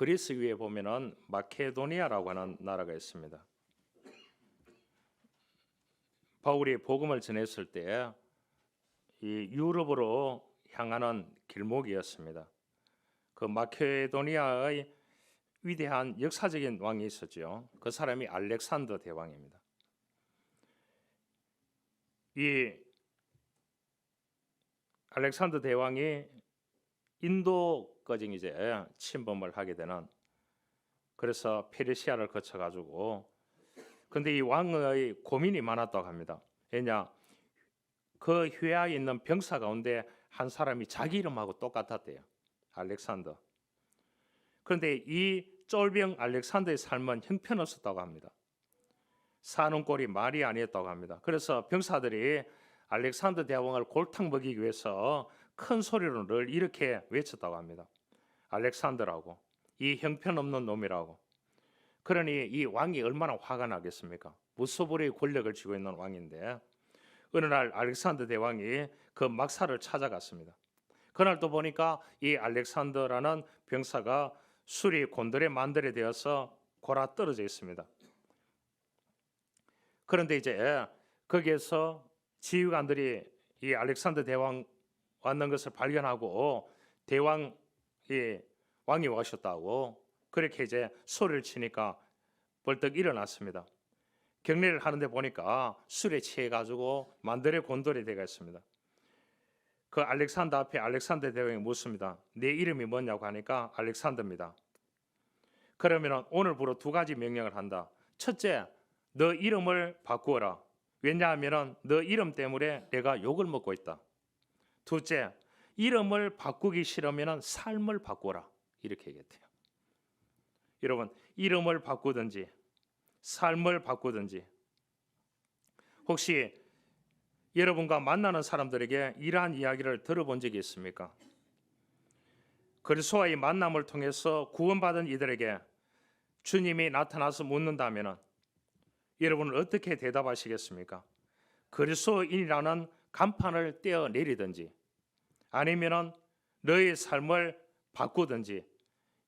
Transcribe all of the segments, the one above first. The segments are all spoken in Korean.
그리스 위에 보면은 마케도니아라고 하는 나라가 있습니다. 바울이 복음을 전했을 때 이 유럽으로 향하는 길목이었습니다. 그 마케도니아의 위대한 역사적인 왕이 있었죠. 그 사람이 알렉산더 대왕입니다. 이 알렉산더 대왕이 인도까지 이제 침범을 하게 되는, 그래서 페르시아를 거쳐가지고, 근데 이 왕의 고민이 많았다고 합니다. 왜냐, 그 휘하에 있는 병사 가운데 한 사람이 자기 이름하고 똑같았대요. 알렉산더. 그런데 이 쫄병 알렉산더의 삶은 형편없었다고 합니다. 사는 꼴이 말이 아니었다고 합니다. 그래서 병사들이 알렉산더 대왕을 골탕 먹이기 위해서 큰 소리로 늘 이렇게 외쳤다고 합니다. 알렉산더라고, 이 형편없는 놈이라고. 그러니 이 왕이 얼마나 화가 나겠습니까? 무소불위의 권력을 쥐고 있는 왕인데, 어느 날 알렉산더 대왕이 그 막사를 찾아갔습니다. 그날 또 보니까 이 알렉산더라는 병사가 술이 곤드레 만드레 되어서 골아 떨어져 있습니다. 그런데 이제 거기에서 지휘관들이 이 알렉산더 대왕 왔는 것을 발견하고 왕이 오셨다고 그렇게 이제 소리를 치니까 벌떡 일어났습니다. 경례를 하는데 보니까 술에 취해가지고 만드레 곤돌이 되어 있습니다. 그 알렉산더 앞에 알렉산더 대왕이 묻습니다. 내 이름이 뭐냐고 하니까 알렉산더입니다. 그러면 오늘부로 두 가지 명령을 한다. 첫째, 너 이름을 바꾸어라. 왜냐하면 너 이름 때문에 내가 욕을 먹고 있다. 둘째, 이름을 바꾸기 싫으면 삶을 바꾸어라. 이렇게 얘기했대요. 여러분, 이름을 바꾸든지 삶을 바꾸든지, 혹시 여러분과 만나는 사람들에게 이러한 이야기를 들어본 적이 있습니까? 그리스도와의 만남을 통해서 구원받은 이들에게 주님이 나타나서 묻는다면 여러분은 어떻게 대답하시겠습니까? 그리스도인이라는 간판을 떼어내리든지 아니면 너의 삶을 바꾸든지,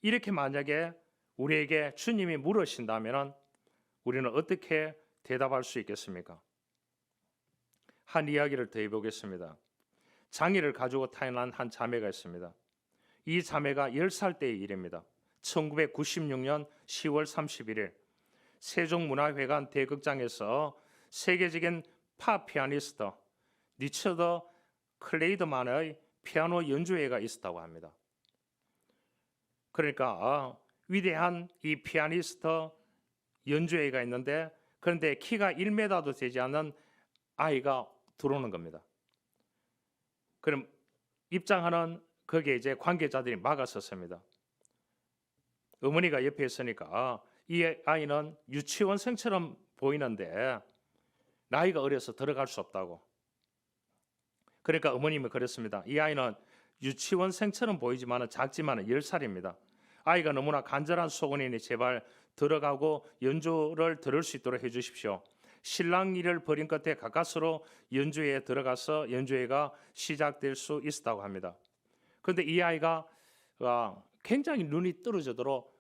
이렇게 만약에 우리에게 주님이 물으신다면 우리는 어떻게 대답할 수 있겠습니까? 한 이야기를 더 해보겠습니다. 장애를 가지고 태어난 한 자매가 있습니다. 이 자매가 10살 때의 일입니다. 1996년 10월 31일 세종문화회관 대극장에서 세계적인 팝 피아니스트 리처드 클레이드만의 피아노 연주회가 있었다고 합니다. 그러니까 위대한 이 피아니스트 연주회가 있는데, 그런데 키가 1m도 되지 않는 아이가 들어오는 겁니다. 그럼 입장하는 거기에 이제 관계자들이 막았었습니다. 어머니가 옆에 있으니까 이 아이는 유치원생처럼 보이는데 나이가 어려서 들어갈 수 없다고. 그러니까 어머님이 그랬습니다. 이 아이는 유치원생처럼 보이지만 작지만 10살입니다. 아이가 너무나 간절한 소원이니 제발 들어가고 연주를 들을 수 있도록 해주십시오. 신랑 일을 벌인 끝에 가까스로 연주회에 들어가서 연주회가 시작될 수 있었다고 합니다. 그런데 이 아이가 굉장히 눈이 떨어지도록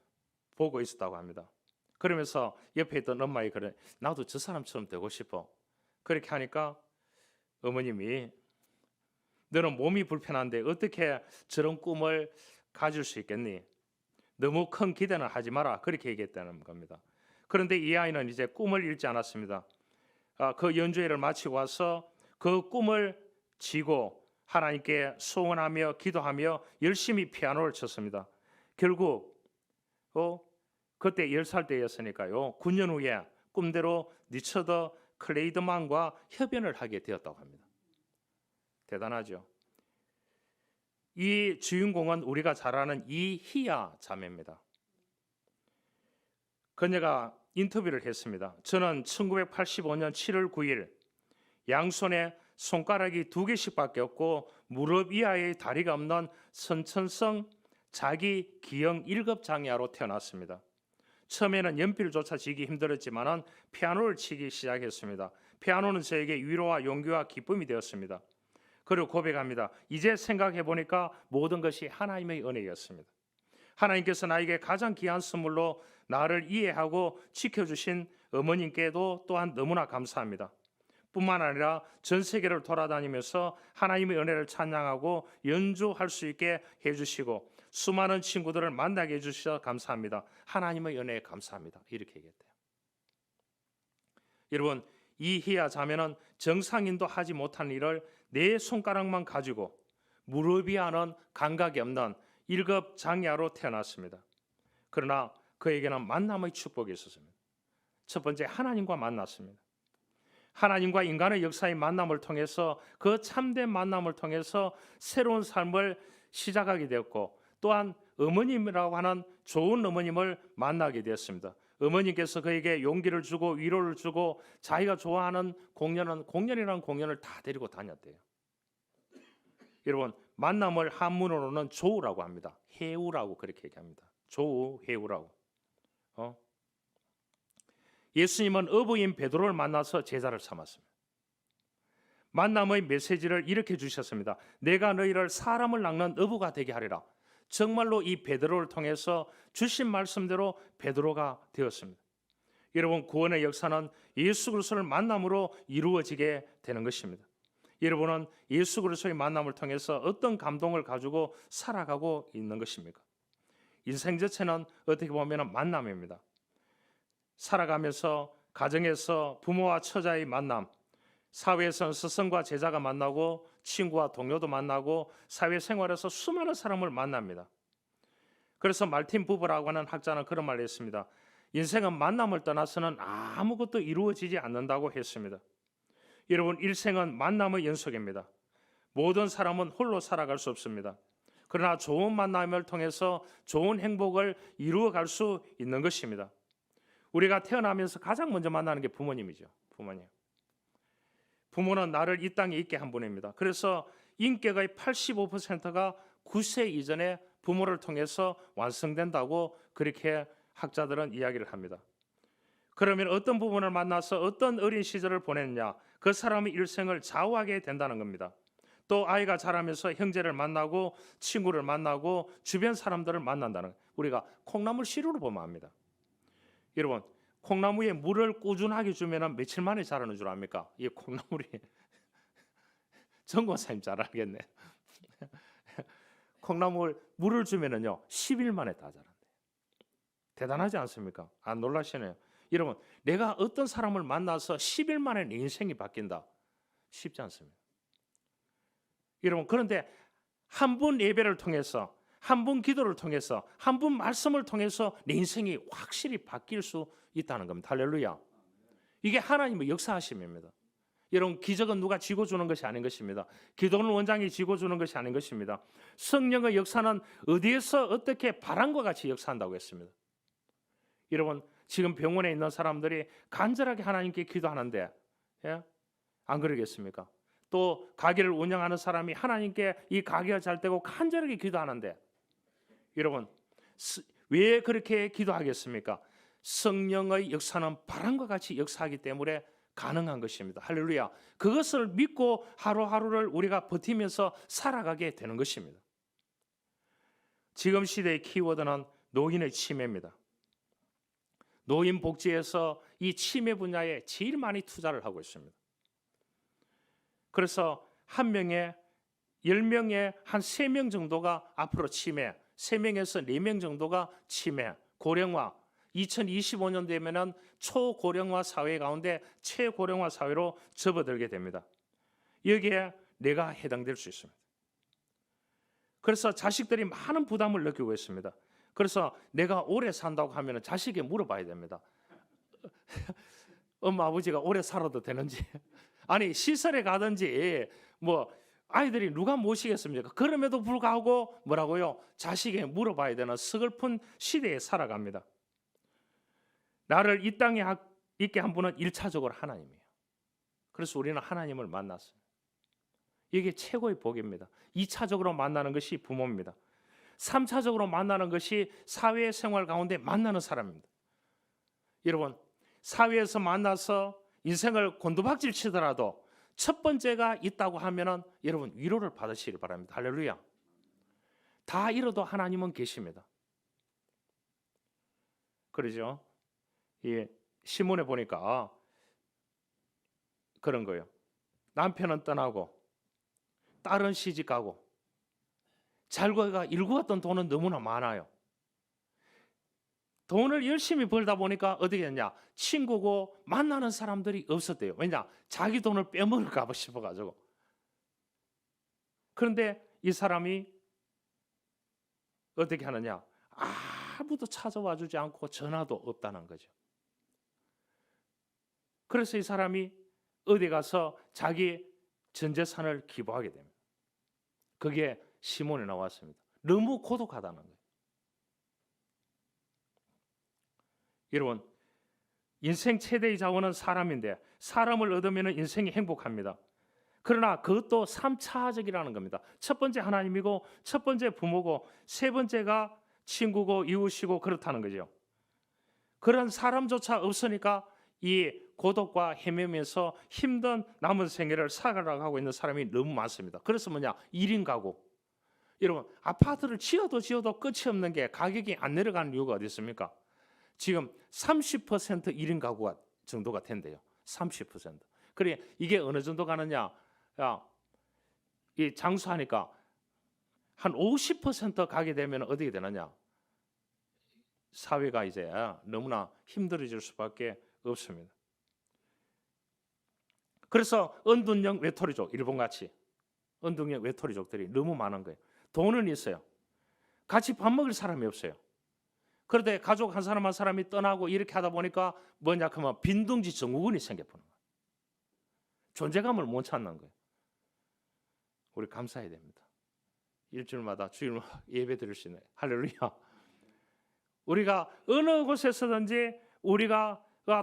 보고 있었다고 합니다. 그러면서 옆에 있던 엄마가 그래, 나도 저 사람처럼 되고 싶어. 그렇게 하니까 어머님이 너는 몸이 불편한데 어떻게 저런 꿈을 가질 수 있겠니? 너무 큰 기대는 하지 마라. 그렇게 얘기했다는 겁니다. 그런데 이 아이는 이제 꿈을 잃지 않았습니다. 그 연주회를 마치고 와서 그 꿈을 지고 하나님께 소원하며 기도하며 열심히 피아노를 쳤습니다. 결국 그때 10살 때였으니까요. 9년 후에 꿈대로 리처드 클레이드만과 협연을 하게 되었다고 합니다. 대단하죠. 이 주인공은 우리가 잘 아는 이희야 자매입니다. 그녀가 인터뷰를 했습니다. 저는 1985년 7월 9일 양손에 손가락이 2개씩밖에 없고 무릎 이하의 다리가 없는 선천성 자기 기형 1급 장애아로 태어났습니다. 처음에는 연필조차 쥐기 힘들었지만 피아노를 치기 시작했습니다. 피아노는 저에게 위로와 용기와 기쁨이 되었습니다. 그리고 고백합니다. 이제 생각해 보니까 모든 것이 하나님의 은혜였습니다. 하나님께서 나에게 가장 귀한 선물로 나를 이해하고 지켜주신 어머님께도 또한 너무나 감사합니다. 뿐만 아니라 전 세계를 돌아다니면서 하나님의 은혜를 찬양하고 연주할 수 있게 해주시고 수많은 친구들을 만나게 해주셔서 감사합니다. 하나님의 은혜에 감사합니다. 이렇게 얘기했대요. 여러분, 이 희야 자매는 정상인도 하지 못한 일을 네 손가락만 가지고 무릎이 하는 감각이 없는 1급 장애아로 태어났습니다. 그러나 그에게는 만남의 축복이 있었습니다. 첫 번째, 하나님과 만났습니다. 하나님과 인간의 역사의 만남을 통해서 그 참된 만남을 통해서 새로운 삶을 시작하게 되었고 또한 어머님이라고 하는 좋은 어머님을 만나게 되었습니다. 어머님께서 그에게 용기를 주고 위로를 주고 자기가 좋아하는 공연이라는 공연을 다 데리고 다녔대요. 여러분, 만남을 한문으로는 조우라고 합니다. 해우라고 그렇게 얘기합니다. 조우, 해우라고. 예수님은 어부인 베드로를 만나서 제자를 삼았습니다. 만남의 메시지를 이렇게 주셨습니다. 내가 너희를 사람을 낚는 어부가 되게 하리라. 정말로 이 베드로를 통해서 주신 말씀대로 베드로가 되었습니다. 여러분, 구원의 역사는 예수 그리스도를 만남으로 이루어지게 되는 것입니다. 여러분은 예수 그리스도의 만남을 통해서 어떤 감동을 가지고 살아가고 있는 것입니까? 인생 자체는 어떻게 보면 만남입니다. 살아가면서 가정에서 부모와 처자의 만남, 사회에서는 스승과 제자가 만나고 친구와 동료도 만나고 사회생활에서 수많은 사람을 만납니다. 그래서 말틴 부버라고 하는 학자는 그런 말을 했습니다. 인생은 만남을 떠나서는 아무것도 이루어지지 않는다고 했습니다. 여러분, 일생은 만남의 연속입니다. 모든 사람은 홀로 살아갈 수 없습니다. 그러나 좋은 만남을 통해서 좋은 행복을 이루어갈 수 있는 것입니다. 우리가 태어나면서 가장 먼저 만나는 게 부모님이죠. 부모는 나를 이 땅에 있게 한 분입니다. 그래서 인격의 85%가 9세 이전에 부모를 통해서 완성된다고 그렇게 학자들은 이야기를 합니다. 그러면 어떤 부분을 만나서 어떤 어린 시절을 보냈냐, 그 사람의 일생을 좌우하게 된다는 겁니다. 또 아이가 자라면서 형제를 만나고 친구를 만나고 주변 사람들을 만난다는, 우리가 콩나물 씨루로 보면 압니다. 여러분, 콩나무에 물을 꾸준하게 주면 며칠 만에 자라는 줄 압니까? 이 콩나물이 전공사님 잘 알겠네. 콩나물 물을 주면은요 10일 만에 다 자란대요. 대단하지 않습니까? 안 놀라시네요. 여러분, 내가 어떤 사람을 만나서 10일 만에 내 인생이 바뀐다, 쉽지 않습니다. 여러분, 그런데 한 분 예배를 통해서, 한 분 기도를 통해서, 한 분 말씀을 통해서 내 인생이 확실히 바뀔 수 있다는 겁니다. 할렐루야. 이게 하나님의 역사하심입니다. 여러분, 기적은 누가 쥐고 주는 것이 아닌 것입니다. 기도는 원장이 쥐고 주는 것이 아닌 것입니다. 성령의 역사는 어디에서 어떻게 바람과 같이 역사한다고 했습니다. 여러분, 지금 병원에 있는 사람들이 간절하게 하나님께 기도하는데, 안 그러겠습니까? 또 가게를 운영하는 사람이 하나님께 이 가게가 잘 되고 간절하게 기도하는데, 여러분, 왜 그렇게 기도하겠습니까? 성령의 역사는 바람과 같이 역사하기 때문에 가능한 것입니다. 할렐루야. 그것을 믿고 하루하루를 우리가 버티면서 살아가게 되는 것입니다. 지금 시대의 키워드는 노인의 치매입니다. 노인 복지에서 이 치매 분야에 제일 많이 투자를 하고 있습니다. 그래서 한 명에 10명에 한 3명 정도가 앞으로 치매, 3명에서 4명 정도가 치매, 고령화, 2025년 되면은 초고령화 사회 가운데 최고령화 사회로 접어들게 됩니다. 여기에 내가 해당될 수 있습니다. 그래서 자식들이 많은 부담을 느끼고 있습니다. 그래서 내가 오래 산다고 하면 자식에게 물어봐야 됩니다. 엄마 아버지가 오래 살아도 되는지, 아니 시설에 가든지 뭐 아이들이 누가 모시겠습니까? 그럼에도 불구하고 뭐라고요? 자식에게 물어봐야 되는 서글픈 시대에 살아갑니다. 나를 이 땅에 있게 한 분은 1차적으로 하나님이에요. 그래서 우리는 하나님을 만났어요. 이게 최고의 복입니다. 2차적으로 만나는 것이 부모입니다. 3차적으로 만나는 것이 사회생활 가운데 만나는 사람입니다. 여러분, 사회에서 만나서 인생을 곤두박질 치더라도 첫 번째가 있다고 하면은 여러분 위로를 받으시길 바랍니다. 할렐루야. 다 잃어도 하나님은 계십니다. 그러죠. 이 신문에 보니까 그런 거예요. 남편은 떠나고 딸은 시집 가고 자기가 일구었던 돈은 너무나 많아요. 돈을 열심히 벌다 보니까 어떻게 됐냐? 친구고 만나는 사람들이 없었대요. 왜냐? 자기 돈을 빼먹을까 싶어가지고. 그런데 이 사람이 어떻게 하느냐? 아무도 찾아와 주지 않고 전화도 없다는 거죠. 그래서 이 사람이 어디 가서 자기 전 재산을 기부하게 됩니다. 그게 시몬에 나왔습니다. 너무 고독하다는 거예요. 여러분, 인생 최대의 자원은 사람인데 사람을 얻으면 인생이 행복합니다. 그러나 그것도 3차적이라는 겁니다. 첫 번째 하나님이고 첫 번째 부모고 세 번째가 친구고 이웃이고 그렇다는 거죠. 그런 사람조차 없으니까 이 고독과 헤매면서 힘든 남은 생애를 살아가고 있는 사람이 너무 많습니다. 그래서 1인 가구. 여러분, 아파트를 지어도 끝이 없는 게 가격이 안 내려가는 이유가 어디 있습니까? 지금 30% 1인 가구가 정도가 된대요. 30%. 그래 이게 어느 정도 가느냐? 이 장수하니까 한 50% 가게 되면 어떻게 되느냐? 사회가 이제 너무나 힘들어질 수밖에 없습니다. 그래서 은둔형 외톨이족, 일본같이 은둔형 외톨이족들이 너무 많은 거예요. 돈은 있어요. 같이 밥 먹을 사람이 없어요. 그런데 가족 한 사람이 떠나고 이렇게 하다 보니까 그러면 빈둥지 증후군이 생겨버는 거예요. 존재감을 못 찾는 거예요. 우리 감사해야 됩니다. 일주일마다 주일 예배 드릴 수 있는 할렐루야. 우리가 어느 곳에서든지 우리가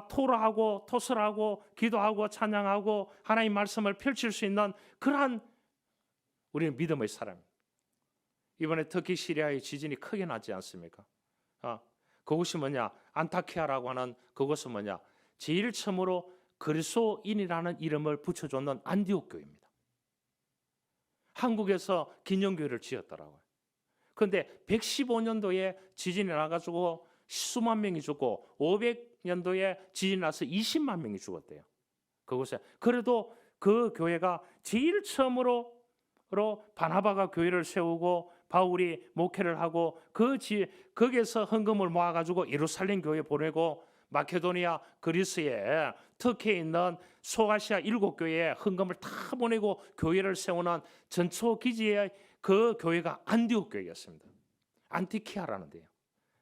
토로하고 토설하고 기도하고 찬양하고 하나님 말씀을 펼칠 수 있는 그러한 우리는 믿음의 사람입니다. 이번에 터키 시리아의 지진이 크게 나지 않습니까? 그곳이 안타키아라고 하는 그곳은 제일 처음으로 그리스도인이라는 이름을 붙여줬는 안디옥 교회입니다. 한국에서 기념교회를 지었더라고요. 그런데 115년도에 지진이 나가지고 수만 명이 죽고 500년도에 지진이 나서 20만 명이 죽었대요. 그곳에. 그래도 그 교회가 제일 처음으로 바나바가 교회를 세우고 바울이 목회를 하고 거기에서 헌금을 모아가지고 예루살렘 교회 보내고 마케도니아 그리스에 터키에 있는 소아시아 7교회에 헌금을 다 보내고 교회를 세우는 전초 기지의 그 교회가 안디옥 교회였습니다. 안티키아라는 데요.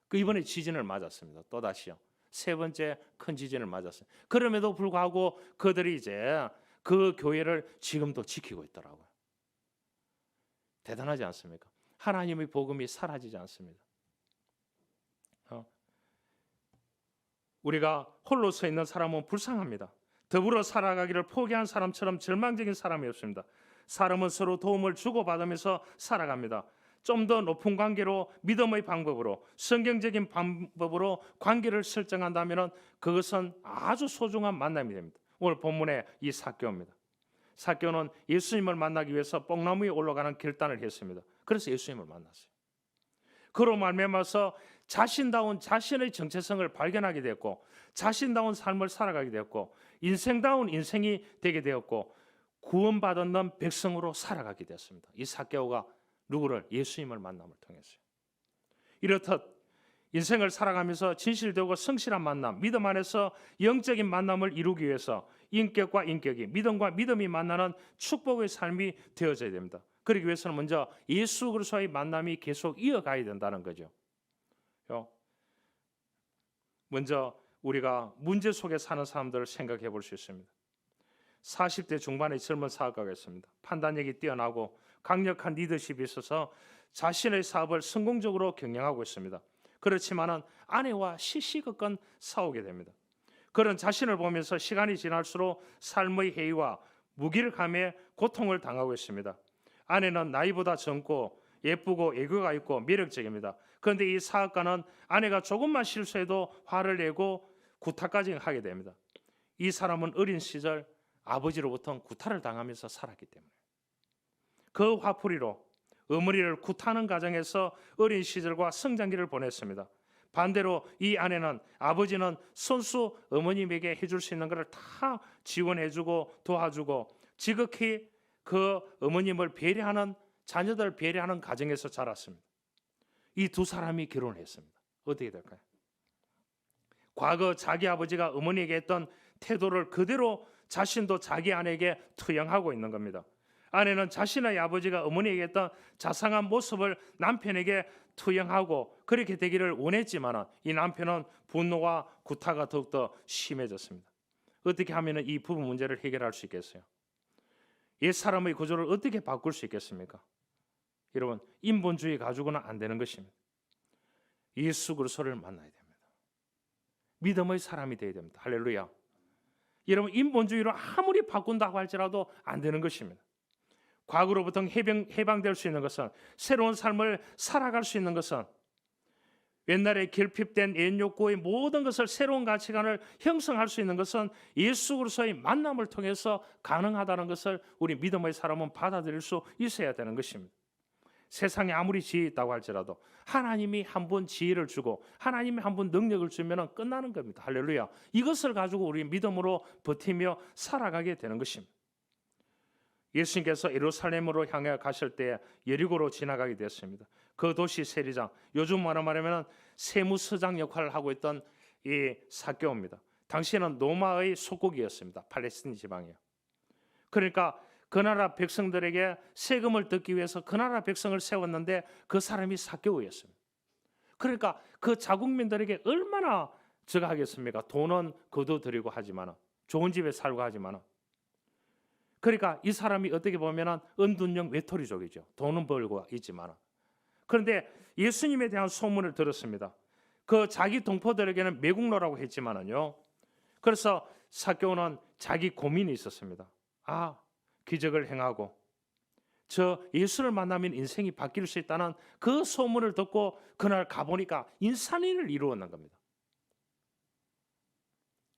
그 이번에 지진을 맞았습니다. 또다시요. 세 번째 큰 지진을 맞았어요. 그럼에도 불구하고 그들이 이제 그 교회를 지금도 지키고 있더라고요. 대단하지 않습니까? 하나님의 복음이 사라지지 않습니다. 우리가 홀로 서 있는 사람은 불쌍합니다. 더불어 살아가기를 포기한 사람처럼 절망적인 사람이 없습니다. 사람은 서로 도움을 주고받으면서 살아갑니다. 좀 더 높은 관계로 믿음의 방법으로 성경적인 방법으로 관계를 설정한다면 그것은 아주 소중한 만남이 됩니다. 오늘 본문의 이 삭개오입니다. 삭개오는 예수님을 만나기 위해서 뽕나무 위에 올라가는 결단을 했습니다. 그래서 예수님을 만났어요. 그로 말미암아서 자신다운 자신의 정체성을 발견하게 되었고 자신다운 삶을 살아가게 되었고 인생다운 인생이 되게 되었고 구원받은 백성으로 살아가게 되었습니다. 이 삭개오가 누구를? 예수님을 만남을 통했어요. 이렇듯 인생을 살아가면서 진실되고 성실한 만남, 믿음 안에서 영적인 만남을 이루기 위해서 인격과 인격이, 믿음과 믿음이 만나는 축복의 삶이 되어져야 됩니다. 그러기 위해서는 먼저 예수 그리스도의 만남이 계속 이어가야 된다는 거죠. 먼저 우리가 문제 속에 사는 사람들을 생각해 볼 수 있습니다. 40대 중반의 젊은 사업가가 있습니다. 판단력이 뛰어나고 강력한 리더십이 있어서 자신의 사업을 성공적으로 경영하고 있습니다. 그렇지만은 아내와 시시각각 싸우게 됩니다. 그런 자신을 보면서 시간이 지날수록 삶의 해이와 무기력함에 고통을 당하고 있습니다. 아내는 나이보다 젊고 예쁘고 애교가 있고 매력적입니다. 그런데 이 사업가는 아내가 조금만 실수해도 화를 내고 구타까지 하게 됩니다. 이 사람은 어린 시절 아버지로부터 구타를 당하면서 살았기 때문에 그 화풀이로 어머니를 구타하는 가정에서 어린 시절과 성장기를 보냈습니다. 반대로 이 아내는, 아버지는 손수 어머님에게 해줄 수 있는 것을 다 지원해주고 도와주고 지극히 그 어머님을 배려하는, 자녀들을 배려하는 가정에서 자랐습니다. 이 두 사람이 결혼했습니다. 어떻게 될까요? 과거 자기 아버지가 어머니에게 했던 태도를 그대로 자신도 자기 아내에게 투영하고 있는 겁니다. 아내는 자신의 아버지가 어머니에게 했던 자상한 모습을 남편에게 투영하고 그렇게 되기를 원했지만 이 남편은 분노와 구타가 더욱더 심해졌습니다. 어떻게 하면 이 부부 문제를 해결할 수 있겠어요? 옛 사람의 구조를 어떻게 바꿀 수 있겠습니까? 여러분, 인본주의 가지고는 안 되는 것입니다. 예수 그리스도를 만나야 됩니다. 믿음의 사람이 되어야 됩니다. 할렐루야. 여러분, 인본주의로 아무리 바꾼다고 할지라도 안 되는 것입니다. 과거로부터 해방될 수 있는 것은, 새로운 삶을 살아갈 수 있는 것은, 옛날에 결핍된 옛 욕구의 모든 것을, 새로운 가치관을 형성할 수 있는 것은 예수 그리스도의 만남을 통해서 가능하다는 것을 우리 믿음의 사람은 받아들일 수 있어야 되는 것입니다. 세상에 아무리 지혜 있다고 할지라도 하나님이 한 번 지혜를 주고 하나님이 한 번 능력을 주면 끝나는 겁니다. 할렐루야. 이것을 가지고 우리 믿음으로 버티며 살아가게 되는 것입니다. 예수님께서 예루살렘으로 향해 가실 때 여리고로 지나가게 되었습니다. 그 도시 세리장, 요즘 말하면 세무서장 역할을 하고 있던 이 삭개오입니다. 당시에는 로마의 속국이었습니다. 팔레스틴 지방이요. 그러니까 그 나라 백성들에게 세금을 뜯기 위해서 그 나라 백성을 세웠는데 그 사람이 삭개오였습니다. 그러니까 그 자국민들에게 얼마나 저가 하겠습니까? 돈은 거둬들이고 하지만, 좋은 집에 살고 하지만, 그러니까 이 사람이 어떻게 보면 은둔형 외톨이족이죠. 돈은 벌고 있지만. 그런데 예수님에 대한 소문을 들었습니다. 그 자기 동포들에게는 매국노라고 했지만은요. 그래서 삭개오는 자기 고민이 있었습니다. 기적을 행하고 저 예수를 만나면 인생이 바뀔 수 있다는 그 소문을 듣고 그날 가보니까 인산인을 이루었는 겁니다.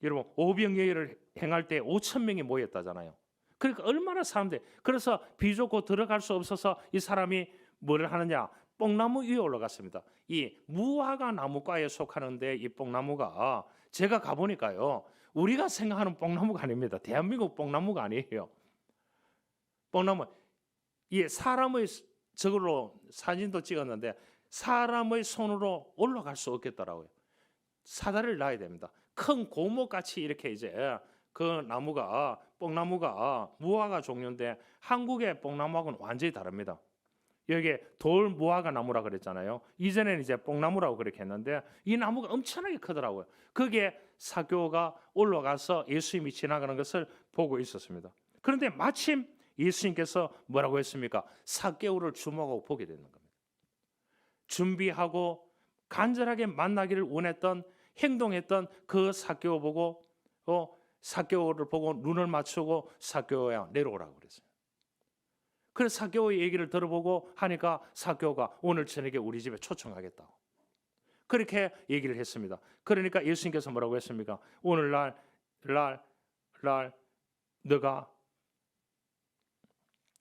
여러분, 오병이어를 행할 때 5,000명이 모였다잖아요. 그러니까 얼마나 사람들, 그래서 비좁고 들어갈 수 없어서 이 사람이 뭐를 하느냐, 뽕나무 위에 올라갔습니다. 이 무화과 나무과에 속하는데 이 뽕나무가 제가 가보니까요, 우리가 생각하는 뽕나무가 아닙니다. 대한민국 뽕나무가 아니에요. 뽕나무, 이 사람의, 저걸로 사진도 찍었는데 사람의 손으로 올라갈 수 없겠더라고요. 사다리를 놔야 됩니다. 큰 고목같이 이렇게 이제 그 나무가, 뽕나무가 무화과 종류인데 한국의 뽕나무하고는 완전히 다릅니다. 여기에 돌 무화과 나무라 그랬잖아요. 이전에는 이제 뽕나무라고 그렇게 했는데 이 나무가 엄청나게 크더라고요. 거기에 삭개오가 올라가서 예수님이 지나가는 것을 보고 있었습니다. 그런데 마침 예수님께서 뭐라고 했습니까? 삭개오를 주목하고 보게 되는 겁니다. 준비하고 간절하게 만나기를 원했던, 행동했던 그 삭개오 보고 삭개오를 보고 눈을 맞추고 삭개오야 내려오라고 그랬어요. 그래서 삭개오의 얘기를 들어보고 하니까 삭개오가 오늘 저녁에 우리 집에 초청하겠다고 그렇게 얘기를 했습니다. 그러니까 예수님께서 뭐라고 했습니까? 오늘날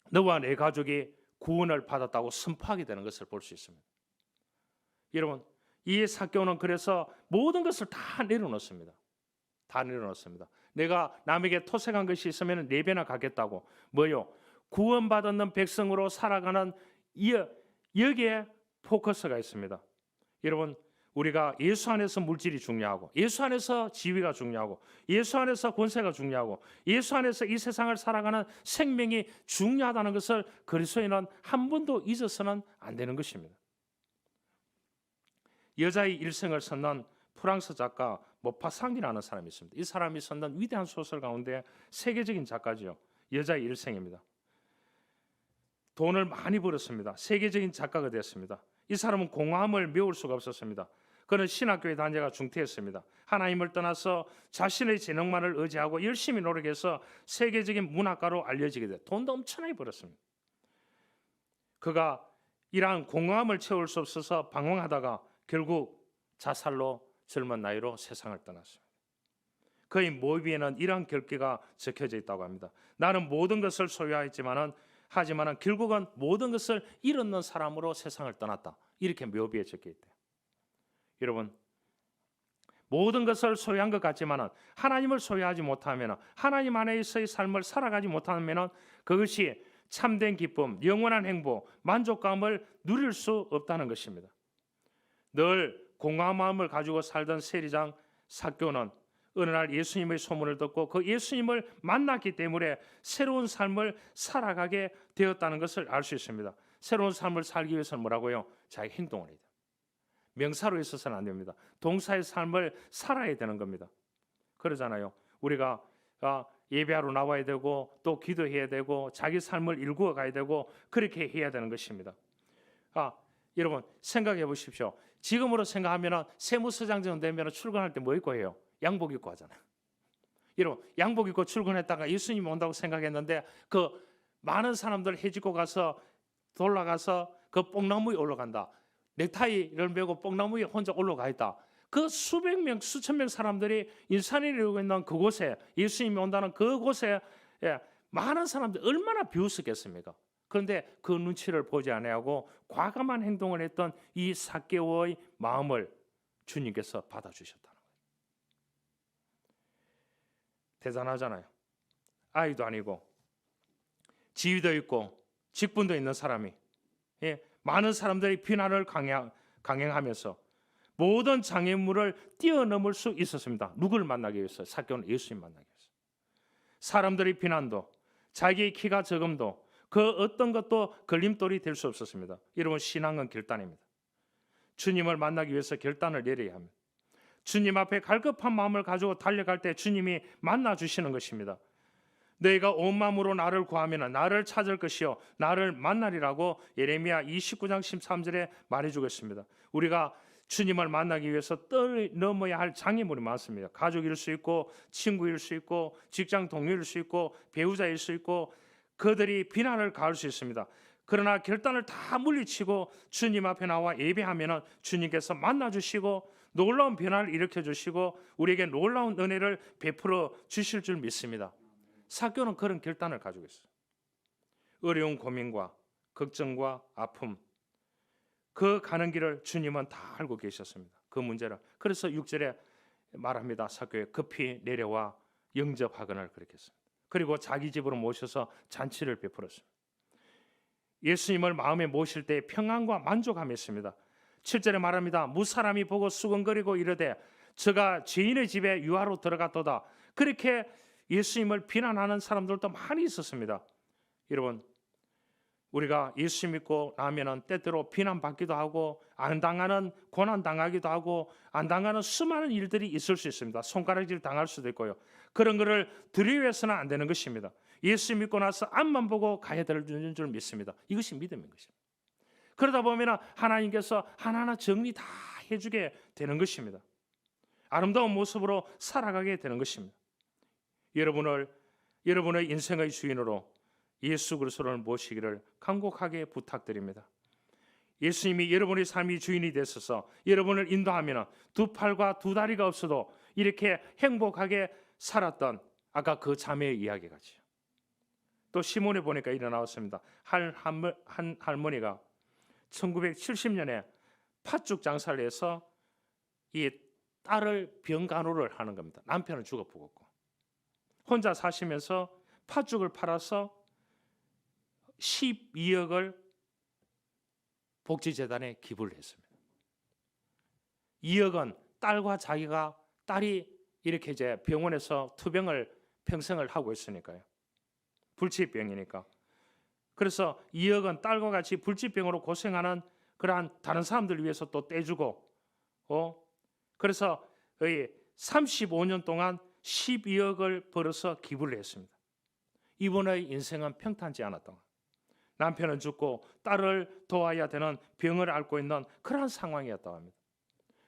너와 내 가족이 구원을 받았다고 선포하게 되는 것을 볼 수 있습니다. 여러분, 이 삭개오는 그래서 모든 것을 다 내려놓습니다. 다 내려놓습니다. 내가 남에게 토색한 것이 있으면 4배나 갚겠다고. 뭐요? 구원받는 백성으로 살아가는 여기에 포커스가 있습니다. 여러분, 우리가 예수 안에서 물질이 중요하고, 예수 안에서 지위가 중요하고, 예수 안에서 권세가 중요하고, 예수 안에서 이 세상을 살아가는 생명이 중요하다는 것을 그리스도인은 한 번도 잊어서는 안 되는 것입니다. 여자의 일생을 썼는 프랑스 작가 모파상이라는 사람이 있습니다. 이 사람이 썼는 위대한 소설 가운데 세계적인 작가지요. 여자의 일생입니다. 돈을 많이 벌었습니다. 세계적인 작가가 되었습니다. 이 사람은 공허함을 메울 수가 없었습니다. 그는 신학교에 다니다가 중퇴했습니다. 하나님을 떠나서 자신의 재능만을 의지하고 열심히 노력해서 세계적인 문학가로 알려지게 돼. 돈도 엄청나게 벌었습니다. 그가 이러한 공허함을 채울 수 없어서 방황하다가 결국 자살로 젊은 나이로 세상을 떠났습니다. 그의 모비에는 이러한 결계가 적혀져 있다고 합니다. 나는 모든 것을 소유하였지만은 하지만은 결국은 모든 것을 잃었는 사람으로 세상을 떠났다. 이렇게 묘비에 적혀 있대요. 여러분, 모든 것을 소유한 것 같지만은 하나님을 소유하지 못하면, 하나님 안에서의 삶을 살아가지 못하면 그것이 참된 기쁨, 영원한 행복, 만족감을 누릴 수 없다는 것입니다. 늘 공허한 마음을 가지고 살던 세리장 삭개오는 어느 날 예수님의 소문을 듣고 그 예수님을 만났기 때문에 새로운 삶을 살아가게 되었다는 것을 알 수 있습니다. 새로운 삶을 살기 위해서는 뭐라고요? 자기 행동을 해야 돼요. 명사로 있어서는 안 됩니다. 동사의 삶을 살아야 되는 겁니다. 그러잖아요. 우리가 예배하러 나와야 되고 또 기도해야 되고 자기 삶을 일구어 가야 되고 그렇게 해야 되는 것입니다. 여러분 생각해 보십시오. 지금으로 생각하면 세무서장정 되면 출근할 때 뭐 입고 해요? 양복 입고 하잖아요. 여러분 양복 입고 출근했다가 예수님 온다고 생각했는데 그 많은 사람들 해지고 가서 돌아가서 그 뽕나무 위에 올라간다. 넥타이를 메고 뽕나무 위에 혼자 올라가 있다. 그 수백 명, 수천 명 사람들이 인산이 내리고 있는 그곳에 예수님이 온다는 그곳에 많은 사람들이 얼마나 비웃었겠습니까? 그런데 그 눈치를 보지 아니하고 과감한 행동을 했던 이 삭개오의 마음을 주님께서 받아주셨다는 거예요. 대단하잖아요. 아이도 아니고 지위도 있고 직분도 있는 사람이 많은 사람들이 비난을 강행하면서 모든 장애물을 뛰어넘을 수 있었습니다. 누구를 만나기 위해서? 삭개오는 예수님 만나기 위해서. 사람들의 비난도 자기의 키가 적음도 그 어떤 것도 걸림돌이 될 수 없었습니다. 여러분 신앙은 결단입니다. 주님을 만나기 위해서 결단을 내려야 합니다. 주님 앞에 갈급한 마음을 가지고 달려갈 때 주님이 만나 주시는 것입니다. 너희가 온 마음으로 나를 구하면 나를 찾을 것이요 나를 만나리라고 예레미야 29장 13절에 말해주고 있습니다. 우리가 주님을 만나기 위해서 뛰어넘어야 할 장애물이 많습니다. 가족일 수 있고 친구일 수 있고 직장 동료일 수 있고 배우자일 수 있고 그들이 비난을 가할 수 있습니다. 그러나 결단을 다 물리치고 주님 앞에 나와 예배하면 주님께서 만나주시고 놀라운 변화를 일으켜주시고 우리에게 놀라운 은혜를 베풀어 주실 줄 믿습니다. 삭개오는 그런 결단을 가지고 있어요. 어려운 고민과 걱정과 아픔 그 가는 길을 주님은 다 알고 계셨습니다. 그 문제를. 그래서 6절에 말합니다. 삭개오에 급히 내려와 영접하거늘 그렇게 했습니다. 그리고 자기 집으로 모셔서 잔치를 베풀었습니다. 예수님을 마음에 모실 때 평안과 만족함이 있습니다. 7절에 말합니다. 무사람이 보고 수근거리고 이르되 저가 죄인의 집에 유하로 들어갔도다. 그렇게 예수님을 비난하는 사람들도 많이 있었습니다. 여러분 우리가 예수 믿고 나면은 때때로 비난받기도 하고 안 당하는 고난 당하기도 하고 안 당하는 수많은 일들이 있을 수 있습니다. 손가락질 당할 수도 있고요. 그런 거를 두려워해서는 안 되는 것입니다. 예수 믿고 나서 앞만 보고 가야 되는 줄 믿습니다. 이것이 믿음인 것입니다. 그러다 보면 하나님께서 하나하나 정리 다 해주게 되는 것입니다. 아름다운 모습으로 살아가게 되는 것입니다. 여러분의 인생의 주인으로 예수 그리스도를 모시기를 간곡하게 부탁드립니다. 예수님이 여러분의 삶의 주인이 되셔서 여러분을 인도하면 두 팔과 두 다리가 없어도 이렇게 행복하게 살았던 아까 그 자매의 이야기 같이요. 또 시몬에 보니까 일어나왔습니다. 한 할머니가 1970년에 팥죽 장사를 해서 이 딸을 병간호를 하는 겁니다. 남편은 죽어 죽었고 혼자 사시면서 팥죽을 팔아서 12억을 복지재단에 기부를 했습니다. 2억은 딸과 딸이 이렇게 이제 병원에서 투병을 평생을 하고 있으니까요. 불치병이니까. 그래서 2억은 딸과 같이 불치병으로 고생하는 그러한 다른 사람들 위해서 또 떼주고, 그래서 35년 동안 12억을 벌어서 기부를 했습니다. 이분의 인생은 평탄지 않았던 거예요. 남편은 죽고 딸을 도와야 되는 병을 앓고 있는 그런 상황이었다고 합니다.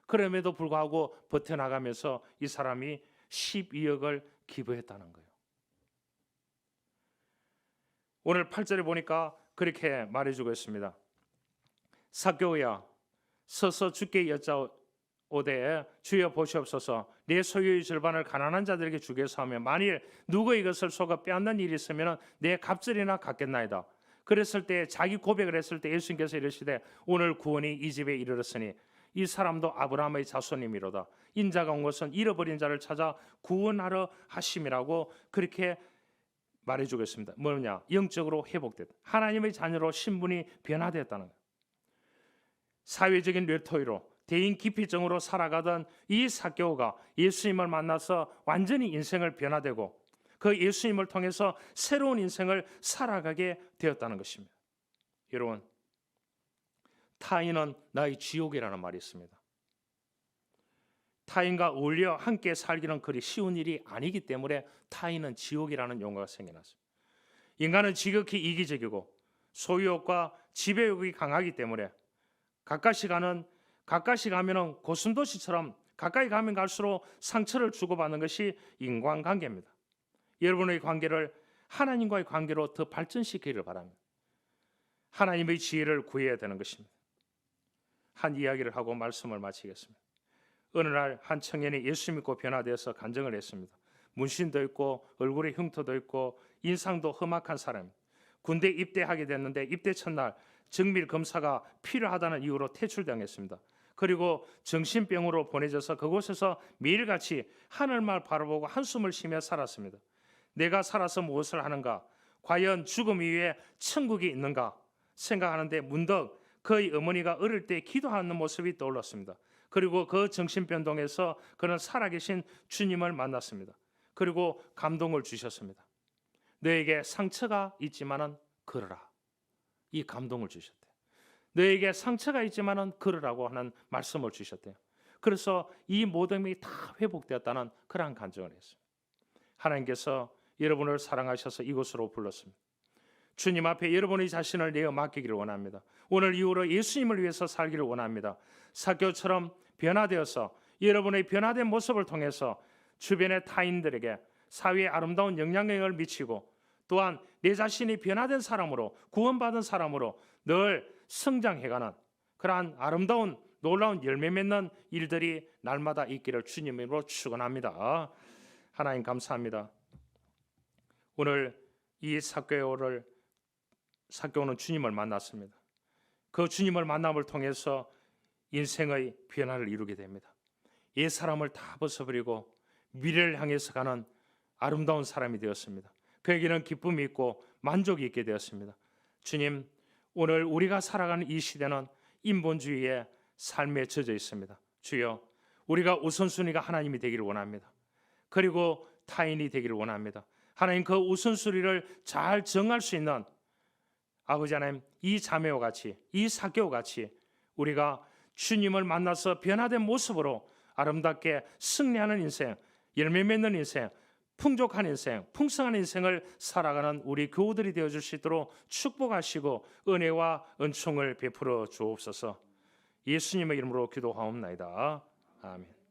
그럼에도 불구하고 버텨나가면서 이 사람이 12억을 기부했다는 거예요. 오늘 8절에 보니까 그렇게 말해주고 있습니다. 삭개오야 서서 주께 여짜오되 주여 보시옵소서 내 소유의 절반을 가난한 자들에게 주겠소 하며 만일 누구 이것을 속아 빼앗는 일이 있으면 내 갑절이나 갖겠나이다. 그랬을 때 자기 고백을 했을 때 예수님께서 이르시되 오늘 구원이 이 집에 이르렀으니 이 사람도 아브라함의 자손이미로다. 인자가 온 것은 잃어버린 자를 찾아 구원하러 하심이라고 그렇게 말해주겠습니다. 뭐냐? 영적으로 회복됐다. 하나님의 자녀로 신분이 변화되었다는 거예요. 사회적인 뇌토이로 대인 기피증으로 살아가던 이 삭개오가 예수님을 만나서 완전히 인생을 변화되고 그 예수님을 통해서 새로운 인생을 살아가게 되었다는 것입니다. 여러분, 타인은 나의 지옥이라는 말이 있습니다. 타인과 어울려 함께 살기는 그리 쉬운 일이 아니기 때문에 타인은 지옥이라는 용어가 생겨났습니다. 인간은 지극히 이기적이고 소유욕과 지배욕이 강하기 때문에 가까이 가면은 고슴도치처럼 가까이 가면 갈수록 상처를 주고받는 것이 인간관계입니다. 여러분의 관계를 하나님과의 관계로 더 발전시키기를 바랍니다. 하나님의 지혜를 구해야 되는 것입니다. 한 이야기를 하고 말씀을 마치겠습니다. 어느 날 한 청년이 예수 믿고 변화되어서 간증을 했습니다. 문신도 있고 얼굴에 흉터도 있고 인상도 험악한 사람. 군대 입대하게 됐는데 입대 첫날 정밀 검사가 필요하다는 이유로 퇴출당했습니다. 그리고 정신병으로 보내져서 그곳에서 매일같이 하늘만 바라보고 한숨을 쉬며 살았습니다. 내가 살아서 무엇을 하는가? 과연 죽음 이후에 천국이 있는가? 생각하는데 문득 그의 어머니가 어릴 때 기도하는 모습이 떠올랐습니다. 그리고 그 정신병동에서 그는 살아계신 주님을 만났습니다. 그리고 감동을 주셨습니다. 너에게 상처가 있지만은 걸어라. 이 감동을 주셨대요. 너에게 상처가 있지만은 걸으라고 하는 말씀을 주셨대요. 그래서 이 모든 것이 다 회복되었다는 그러한 간증을 했어요. 하나님께서 여러분을 사랑하셔서 이곳으로 불렀습니다. 주님 앞에 여러분의 자신을 내어 맡기기를 원합니다. 오늘 이후로 예수님을 위해서 살기를 원합니다. 삭개오처럼 변화되어서 여러분의 변화된 모습을 통해서 주변의 타인들에게 사회에 아름다운 영향력을 미치고 또한 내 자신이 변화된 사람으로 구원받은 사람으로 늘 성장해가는 그러한 아름다운 놀라운 열매 맺는 일들이 날마다 있기를 주님으로 축원합니다. 하나님 감사합니다. 오늘 이 삭개오는 주님을 만났습니다. 그 주님을 만남을 통해서 인생의 변화를 이루게 됩니다. 옛 사람을 다 벗어버리고 미래를 향해서 가는 아름다운 사람이 되었습니다. 그에게는 기쁨이 있고 만족이 있게 되었습니다. 주님, 오늘 우리가 살아가는 이 시대는 인본주의의 삶에 젖어 있습니다. 주여, 우리가 우선순위가 하나님이 되기를 원합니다. 그리고 타인이 되기를 원합니다. 하나님, 그 우선순위를 잘 정할 수 있는 아버지 하나님, 이 자매와 같이 이 삭개와 같이 우리가 주님을 만나서 변화된 모습으로 아름답게 승리하는 인생, 열매 맺는 인생, 풍족한 인생, 풍성한 인생을 살아가는 우리 교우들이 되어줄 수 있도록 축복하시고 은혜와 은총을 베풀어 주옵소서. 예수님의 이름으로 기도하옵나이다. 아멘.